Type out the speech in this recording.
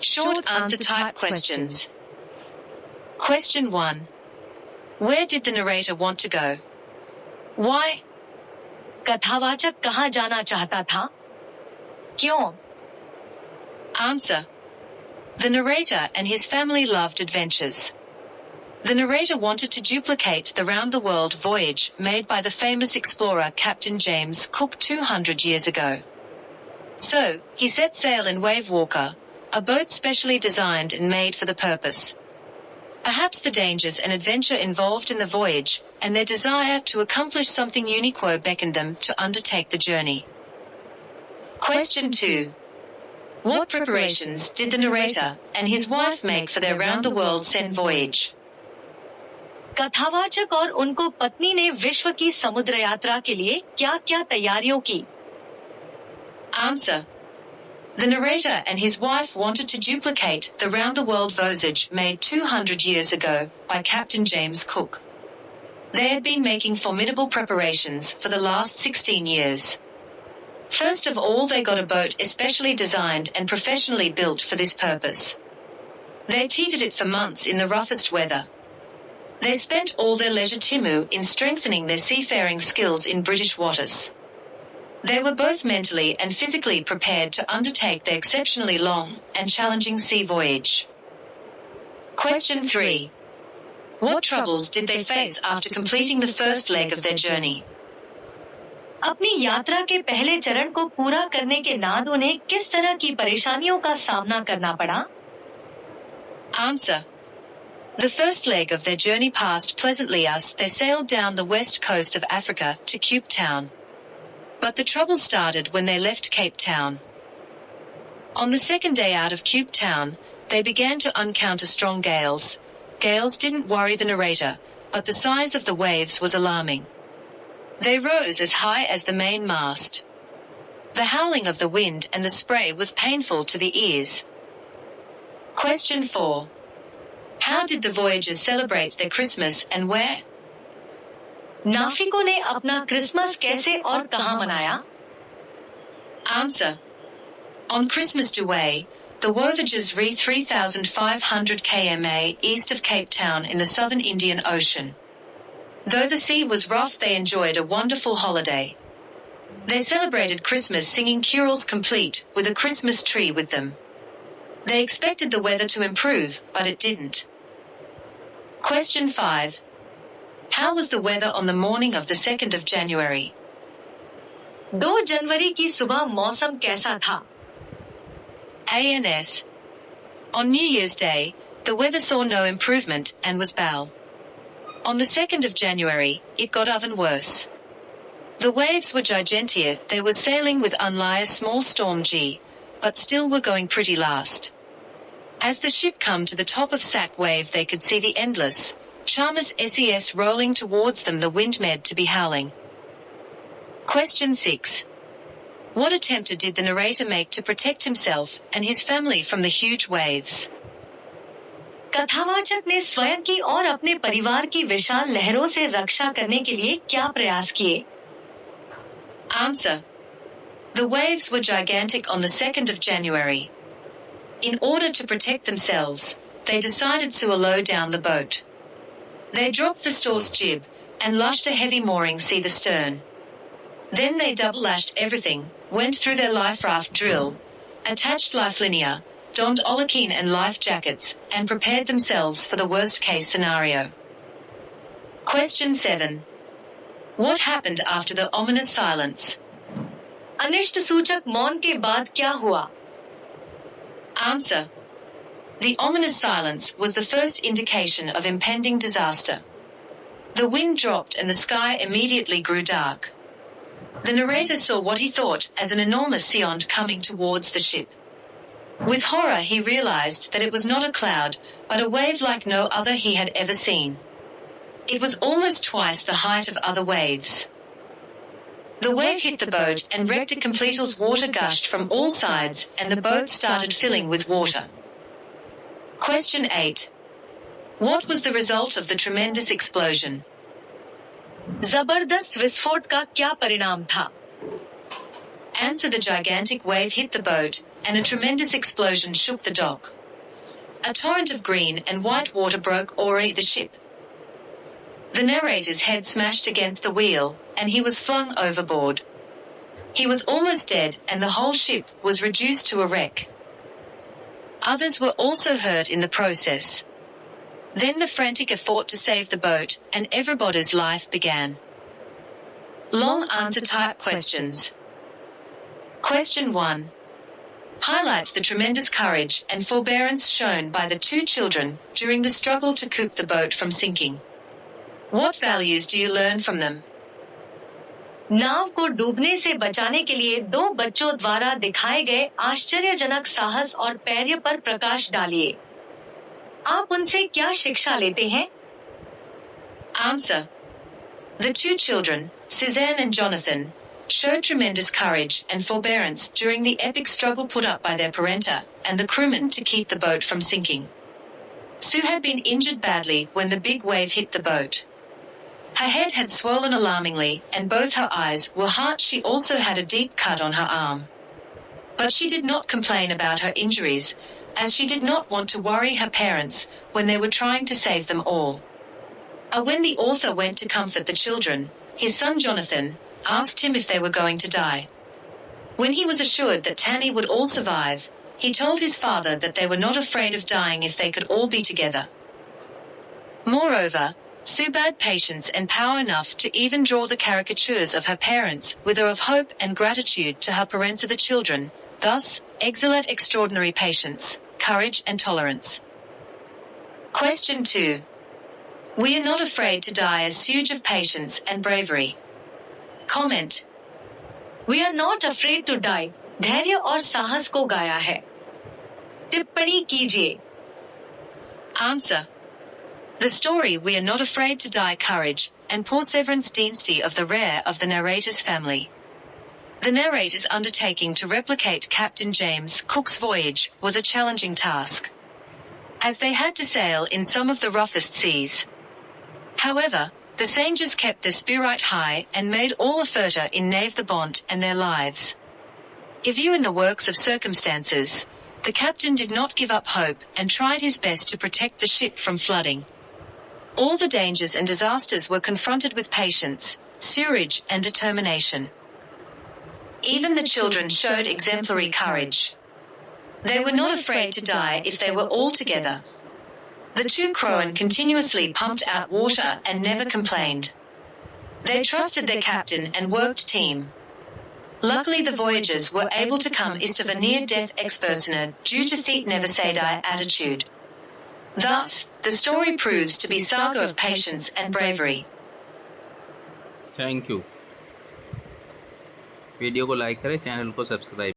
Short answer type questions. Question 1. Where did the narrator want to go? Why? कथावाचक कहाँ जाना चाहता था? क्यों? Answer. The narrator and his family loved adventures. The narrator wanted to duplicate the round-the-world voyage made by the famous explorer Captain James Cook 200 years ago. So, he set sail in Wave Walker, a boat specially designed and made for the purpose. Perhaps the dangers and adventure involved in the voyage, and their desire to accomplish something unique beckoned them to undertake the journey. Question 2. What preparations did the narrator and his wife make for their round-the-world Seine voyage? कथावाचक और उनको पत्नी ने विश्व की समुद्र यात्रा के लिए क्या-क्या तैयारियों की? Answer. The narrator and his wife wanted to duplicate the round-the-world voyage made 200 years ago by Captain James Cook. They had been making formidable preparations for the last 16 years. First of all, they got a boat especially designed and professionally built for this purpose. They teetered it for months in the roughest weather. They spent all their leisure time in strengthening their seafaring skills in British waters. They were both mentally and physically prepared to undertake the exceptionally long and challenging sea voyage. Question 3. What troubles did they face after completing the first leg of their journey? अपनी यात्रा के पहले चरण को पूरा करने के बाद उन्हें किस तरह की परेशानियों का सामना करना पड़ा? Answer. The first leg of their journey passed pleasantly as they sailed down the west coast of Africa to Cape Town. But the trouble started when they left Cape Town. On the second day out of Cape Town, they began to encounter strong gales. Gales didn't worry the narrator, but the size of the waves was alarming. They rose as high as the main mast. The howling of the wind and the spray was painful to the ears. Question 4. How did the voyagers celebrate their Christmas and where? नाविकों ने अपना Christmas कैसे और कहाँ मनाया? Answer. On Christmas Day, the voyagers reached 3,500 km east of Cape Town in the southern Indian Ocean. Though the sea was rough, they enjoyed a wonderful holiday. They celebrated Christmas singing carols complete with a Christmas tree with them. They expected the weather to improve, but it didn't. Question 5. How was the weather on the morning of the 2nd of January? 2 जनवरी की सुबह मौसम कैसा था? ANS. On New Year's Day, the weather saw no improvement and was foul. On the 2nd of January, it got even worse. The waves were gigantic. They were sailing with only a small storm G, but still were going pretty fast. As the ship come to the top of Sac Wave, they could see the endless Chalmers SES rolling towards them. The wind made to be howling. Question 6. What attempt did the narrator make to protect himself and his family from the huge waves? कथावाचक ने स्वयं की और अपने परिवार की विशाल लहरों से रक्षा करने के लिए क्या प्रयास किए? Answer. The waves were gigantic on the 2nd of January. In order to protect themselves, they decided to lower down the boat. They dropped the stores jib and lashed a heavy mooring see the stern. Then they double-lashed everything, went through their life raft drill, attached life linear, donned olakine and life jackets, and prepared themselves for the worst-case scenario. Question 7. What happened after the ominous silence? अनिष्ट सूचक मौन के बाद क्या हुआ? Answer. The ominous silence was the first indication of impending disaster. The wind dropped and the sky immediately grew dark. The narrator saw what he thought as an enormous sea coming towards the ship. With horror he realized that it was not a cloud, but a wave like no other he had ever seen. It was almost twice the height of other waves. The wave hit the boat and wrecked it completely. Water gushed from all sides and the boat started filling with water. Question 8. What was the result of the tremendous explosion? जबरदस्त विस्फोट का क्या परिणाम था? Answer: the gigantic wave hit the boat, and a tremendous explosion shook the dock. A torrent of green and white water broke o'er the ship. The narrator's head smashed against the wheel, and he was flung overboard. He was almost dead, and the whole ship was reduced to a wreck. Others were also hurt in the process. Then the frantic effort to save the boat, and everybody's life began. Long answer type questions. Question 1. Highlight the tremendous courage and forbearance shown by the two children during the struggle to keep the boat from sinking. What values do you learn from them? नाव को डूबने से बचाने के लिए दो बच्चों द्वारा दिखाए गए आश्चर्यजनक साहस और पैर्य पर प्रकाश डालिए। आप उनसे क्या शिक्षा लेते हैं? Answer. The two children, Suzanne and Jonathan, showed tremendous courage and forbearance during the epic struggle put up by their parenta and the crewmen to keep the boat from sinking. Sue had been injured badly when the big wave hit the boat. Her head had swollen alarmingly, and both her eyes were hurt. She also had a deep cut on her arm. But she did not complain about her injuries, as she did not want to worry her parents when they were trying to save them all. When the author went to comfort the children, his son Jonathan asked him if they were going to die. When he was assured that Tanny would all survive, he told his father that they were not afraid of dying if they could all be together. Moreover, Sue had patience and power enough to even draw the caricatures of her parents, with her of hope and gratitude to her parents of the children, thus exhilarate extraordinary patience, courage and tolerance. Question 2. We are not afraid to die as Suge of patience and bravery. Comment. We are not afraid to die धैर्य और साहस को गाया है। टिप्पणी कीजिए। Answer. The story We Are Not Afraid to Die courage and perseverance dynasty of the rare of the narrator's family. The narrator's undertaking to replicate Captain James Cook's voyage was a challenging task, as they had to sail in some of the roughest seas. However, the Sangers kept their spirit high and made all effort in Nave the Bond and their lives. If you in the works of circumstances, the captain did not give up hope and tried his best to protect the ship from flooding. All the dangers and disasters were confronted with patience, courage and determination. Even the children showed exemplary courage. They were not afraid to die if they were all together. The two crewmen continuously pumped out water and never complained. They trusted their captain and worked team. Luckily the voyagers were able to come east of a near-death ex-persona due to the never say die attitude. Thus, the story proves to be saga of patience and bravery. Thank you. Video को like करें, channel को subscribe